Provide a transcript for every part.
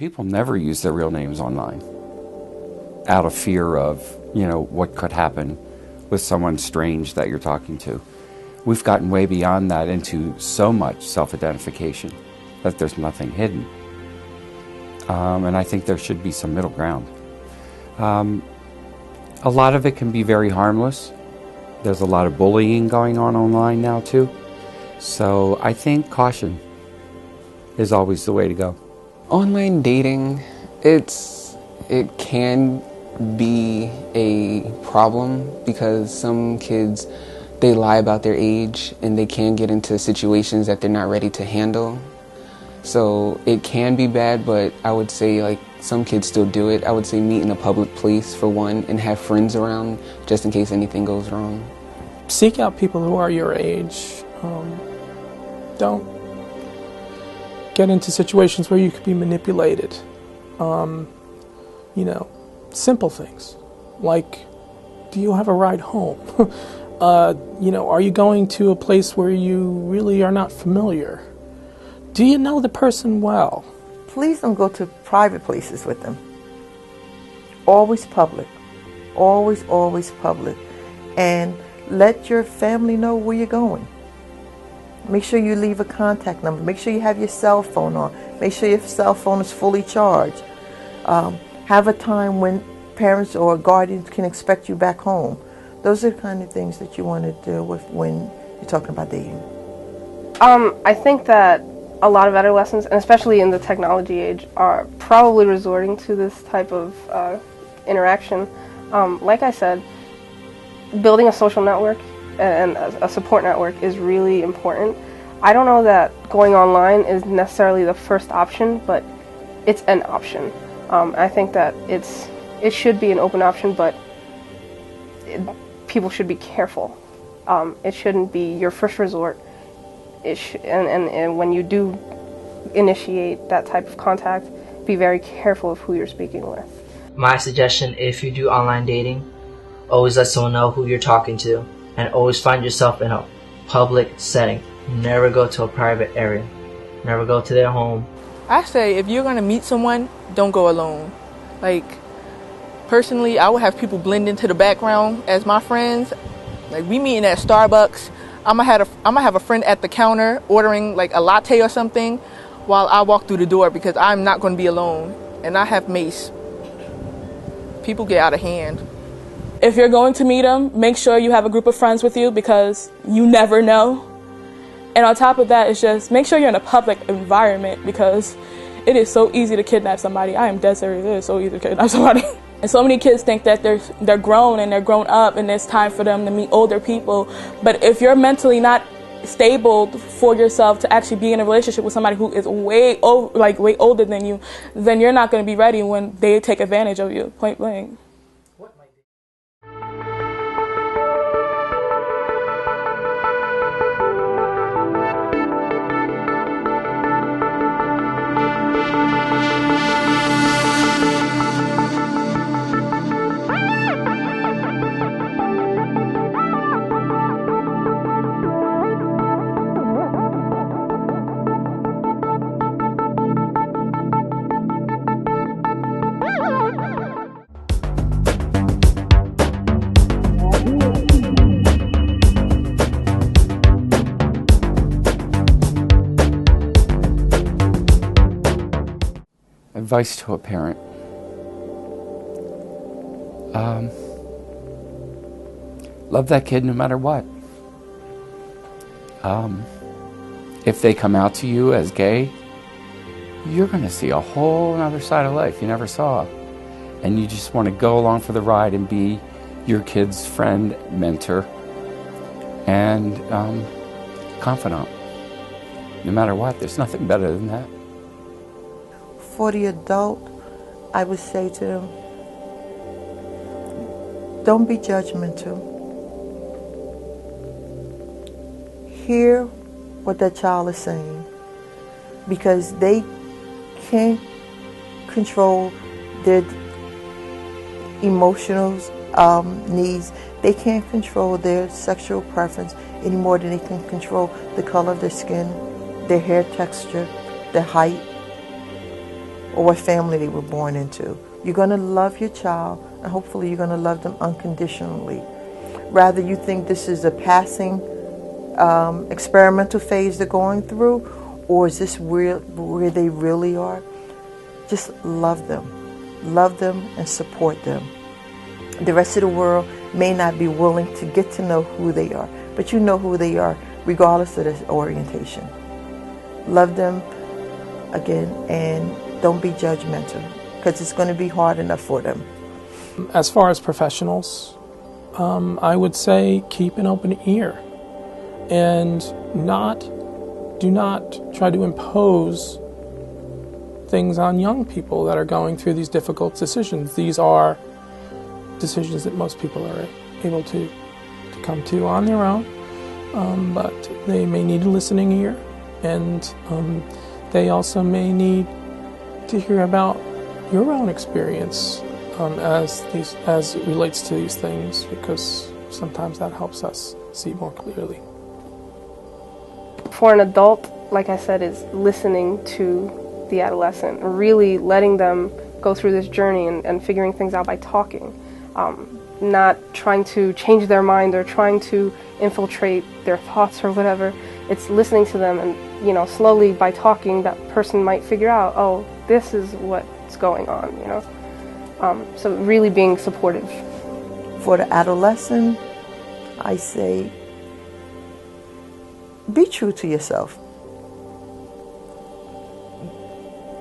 People never use their real names online out of fear of, what could happen with someone strange that you're talking to. We've gotten way beyond that into so much self-identification that there's nothing hidden. And I think there should be some middle ground. A lot of it can be very harmless. There's a lot of bullying going on online now too. So I think caution is always the way to go. Online dating, it can be a problem because some kids, they lie about their age and they can get into situations that they're not ready to handle. So it can be bad, but I would say some kids still do it. I would say meet in a public place for one and have friends around just in case anything goes wrong. Seek out people who are your age. Don't get into situations where you could be manipulated. Simple things like, do you have a ride home? Are you going to a place where you really are not familiar? Do you know the person well? Please don't go to private places with them. Always public. Always, always public. And let your family know where you're going. Make sure you leave a contact number. Make sure you have your cell phone on. Make sure your cell phone is fully charged. Have a time when parents or guardians can expect you back home. Those are the kind of things that you want to deal with when you're talking about dating. I think that a lot of adolescents, and especially in the technology age, are probably resorting to this type of interaction. Like I said, building a social network and a support network is really important. I don't know that going online is necessarily the first option, but it's an option. I think that it should be an open option, but people should be careful. It shouldn't be your first resort. And when you do initiate that type of contact, be very careful of who you're speaking with. My suggestion, if you do online dating, always let someone know who you're talking to, and always find yourself in a public setting. Never go to a private area. Never go to their home. I say if you're going to meet someone, don't go alone. Personally, I would have people blend into the background as my friends. We meeting at Starbucks. I'm gonna have a friend at the counter ordering a latte or something while I walk through the door because I'm not going to be alone. And I have mace. People get out of hand. If you're going to meet them, make sure you have a group of friends with you because you never know. And on top of that, it's just make sure you're in a public environment because it is so easy to kidnap somebody. I am dead serious. It is so easy to kidnap somebody. And so many kids think that they're grown and they're grown up and it's time for them to meet older people. But if you're mentally not stable for yourself to actually be in a relationship with somebody who is way older than you, then you're not going to be ready when they take advantage of you, point blank. Advice to a parent. Love that kid no matter what. If they come out to you as gay, you're going to see a whole other side of life you never saw. And you just want to go along for the ride and be your kid's friend, mentor, and confidant. No matter what, there's nothing better than that. For the adult, I would say to them, don't be judgmental. Hear what that child is saying because they can't control their emotional needs. They can't control their sexual preference any more than they can control the color of their skin, their hair texture, their height, or what family they were born into. You're going to love your child, and hopefully you're going to love them unconditionally. Rather you think this is a passing experimental phase they're going through, or is this where they really are? Just love them. Love them and support them. The rest of the world may not be willing to get to know who they are, but you know who they are regardless of their orientation. Love them again, and don't be judgmental, because it's going to be hard enough for them. As far as professionals, I would say keep an open ear and do not try to impose things on young people that are going through these difficult decisions. These are decisions that most people are able to come to on their own, but they may need a listening ear, and they also may need to hear about your own experience as it relates to these things, because sometimes that helps us see more clearly. For an adult, like I said, is listening to the adolescent, really letting them go through this journey and figuring things out by talking, not trying to change their mind or trying to infiltrate their thoughts or whatever. It's listening to them, and slowly by talking, that person might figure out, oh, this is what's going on, So really being supportive. For the adolescent, I say, be true to yourself.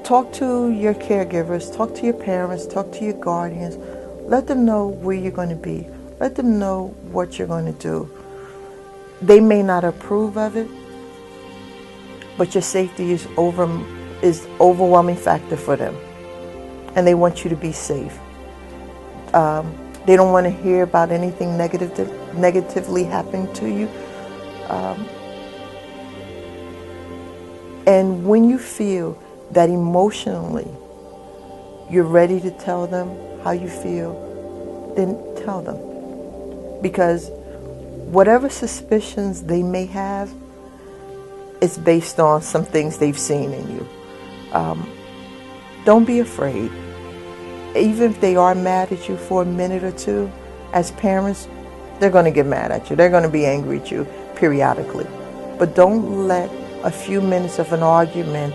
Talk to your caregivers, talk to your parents, talk to your guardians. Let them know where you're going to be. Let them know what you're going to do. They may not approve of it, but your safety is overwhelming factor for them, and they want you to be safe. They don't want to hear about anything negatively happening to you. And when you feel that emotionally you're ready to tell them how you feel, then tell them. Because whatever suspicions they may have, it's based on some things they've seen in you. Don't be afraid. Even if they are mad at you for a minute or two, as parents, they're going to get mad at you. They're going to be angry at you periodically. But don't let a few minutes of an argument,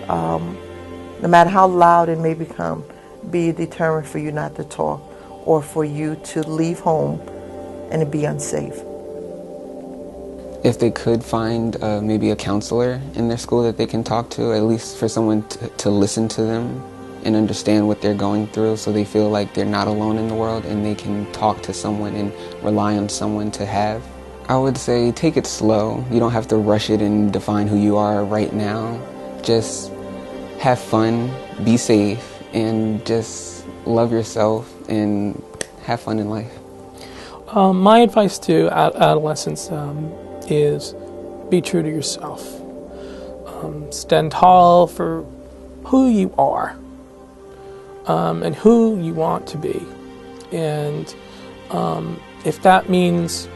no matter how loud it may become, be a deterrent for you not to talk or for you to leave home and to be unsafe. If they could find maybe a counselor in their school that they can talk to, at least for someone to listen to them and understand what they're going through, so they feel like they're not alone in the world and they can talk to someone and rely on someone to have. I would say take it slow. You don't have to rush it and define who you are right now. Just have fun, be safe, and just love yourself and have fun in life. My advice to adolescents is be true to yourself. Stand tall for who you are and who you want to be. And if that means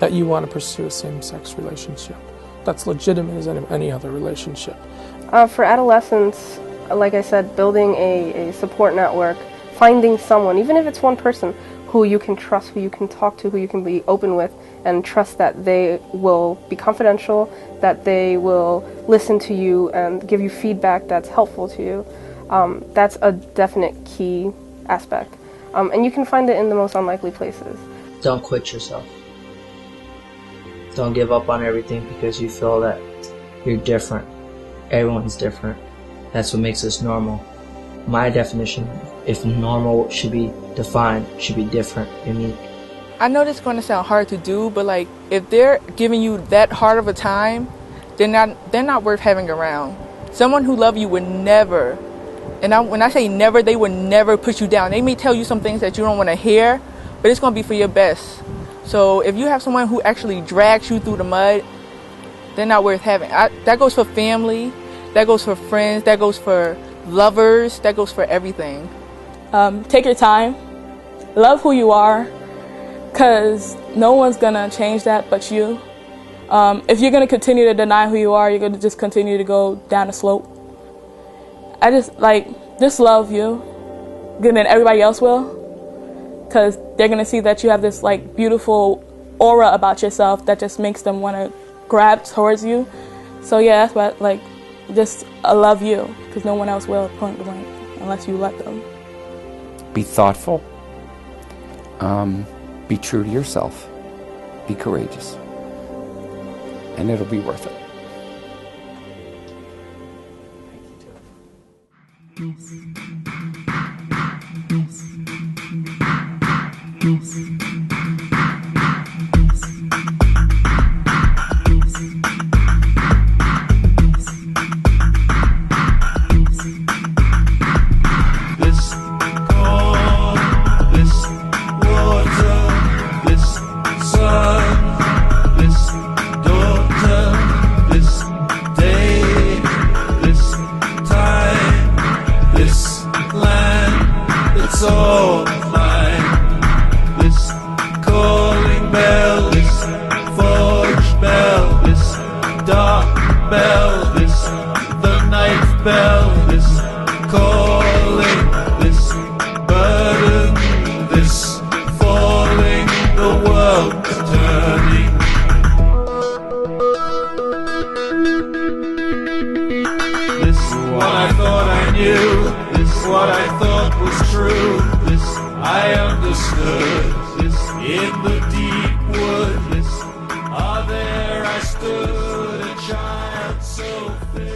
that you want to pursue a same-sex relationship, that's legitimate as any other relationship. For adolescents, like I said, building a support network, finding someone, even if it's one person, who you can trust, who you can talk to, who you can be open with, and trust that they will be confidential, that they will listen to you and give you feedback that's helpful to you. That's a definite key aspect. And you can find it in the most unlikely places. Don't quit yourself. Don't give up on everything because you feel that you're different. Everyone's different. That's what makes us normal. My definition, if normal should be defined, should be different, unique. I know this is going to sound hard to do, but like if they're giving you that hard of a time, they're not worth having around. Someone who loves you would never, when I say never, they would never put you down. They may tell you some things that you don't want to hear, but it's going to be for your best. So if you have someone who actually drags you through the mud, they're not worth having. That goes for family, that goes for friends, that goes for lovers, that goes for everything. Take your time, love who you are, because no one's gonna change that but you. If you're gonna continue to deny who you are, you're gonna just continue to go down a slope. I just love you, and then everybody else will, because they're gonna see that you have this like beautiful aura about yourself that just makes them want to grab towards you. So yeah, that's what, like, just I love you, because no one else will, point blank, unless you let them. Be thoughtful. Be true to yourself. Be courageous. And it'll be worth it. What I thought was true, this I understood, this in the deep wood, this there I stood, a child so fair.